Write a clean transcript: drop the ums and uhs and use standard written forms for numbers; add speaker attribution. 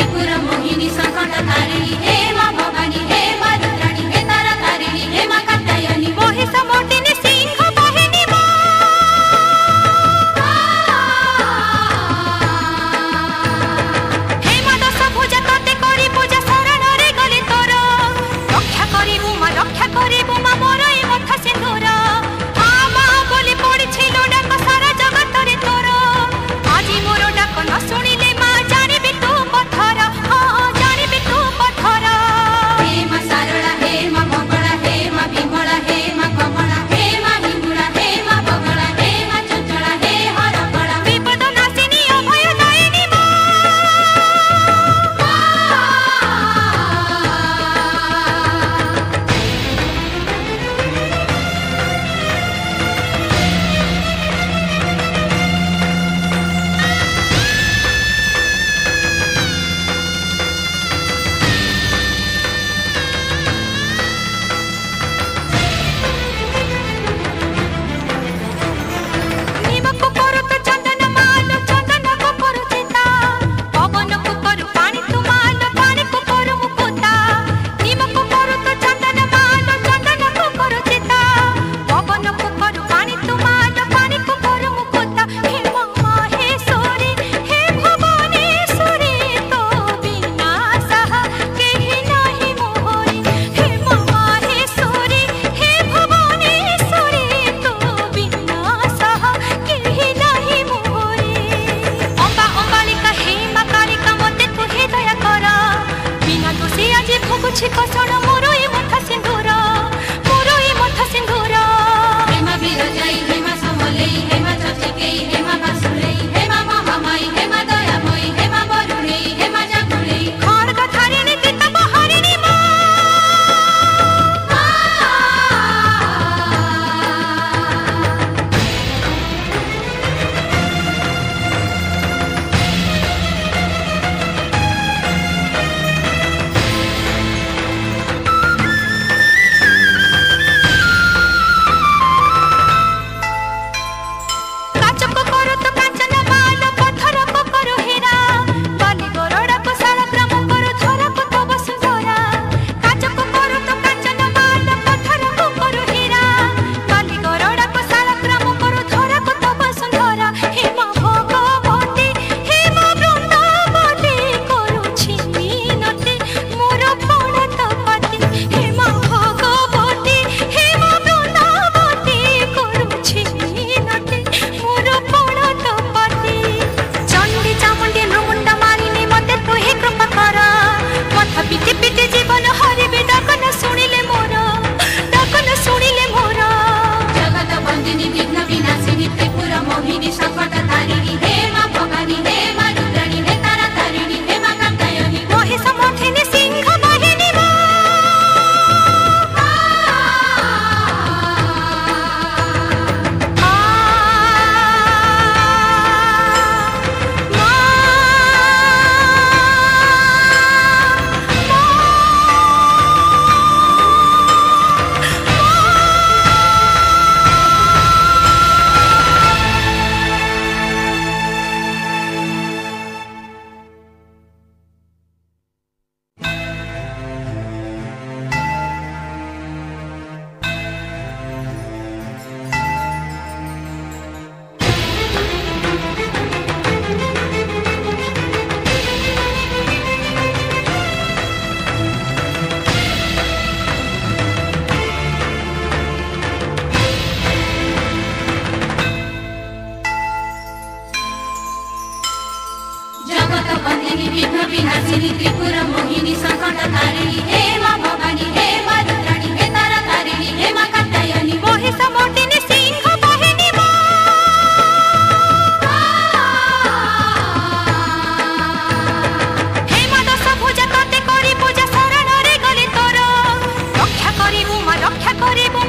Speaker 1: त्रिपुरा मोहिनी संकट तारिणी हे मां भवानी हे मां रुद्राणी हे तारा तारिणी हे मां कात्यायनी महिषा मोटिनी सिंह वाहिनी मां हे मां दश भुजा तते करी पूजा शरण रे गले तोर रक्षा करिबु मां मोर ए मथा सिंदूर आ मां बोली पड़ी छिलो डाक सारा जगत रे तोर आजी मोर डाक न सुनिले मां जानिबे तू पथर हां जानिबे तू पथर हे मां सारला हे मां मंगला हे मां विमला हे मां कमला हे मां हिंगुला हे मां बगला हे मां चंचला हे हरगला विपद नाशिनी अभय दायिनी मां निमको करू तो चंदन मालो चंदन को करू चिता पवन को करू पानी तू मालो पानी को करू मुकुता निमको करू तो चंदन मालो चंदन को करू चिता पवन को करू पानी तू मालो पानी को करू मुकुता हे माहेश्वरी हे भुवनेश्वरी तो बिना सहा केहि नाही मोहरी हे माहेश्वरी हे भुवनेश्वरी तो बिना सहा केहि नाही मोहरी अम्बा अम्बालिका हे मां कालिका मते तू हे दया कर बिना दोषी आज भोगुछि कसण मोर ए मथा सिंदूर हे मां बिरजाई हे मां समलेई हे मां चचकेई हे मां बासुरेई हे मां महामाई हे मां दयामयी हे मां वरुणेई हे मां जागुलेई खड्ग धारिणी कृतप हरिणी मां काचक करू तो कांचन माल पत्थर को करू हीरा बाली गरोड़ा को शालग्राम करू धरा को तो वसुंधरा काचक करू तो कांचन माल पत्थर को करू हीरा बाली गरोड़ा को शालग्राम करू धरा को तो वसुंधरा हे मां भगवती हे मां वृंदावती करूछि मिनती मोर प्रणत पति हे मां भगवती हे मां वृंदावती करूछि मिनती मोर प्रणत पति चंडी चामुंडी नृमुंडा मारिनी मते तू हे कृपा कर मथा पिटी पिटी जीवन हरिबे डाक न सुनिले मोर जगत बंदिनी विघ्न विनाशिनी त्रिपुरा मोहिनी संकट तारिणी हे मां भवानी हे मां रुद्राणी हे तारा तारिणी हे मां कात्यायनी महिषा मोहिनी सिंह वाहिनी मां जगत बंदिनी विघ्न विनाशिनी त्रिपुरा मोहिनी संकट तारिणी हे मां भवानी हे मां रुद्राणी हे तारा तारिणी हे मां कात्यायनी महिषा मोटिनी सिंह वाहिनी मां हे मां दश भुजा तते करी पूजा शरण रे गले तोर रक्षा करिबु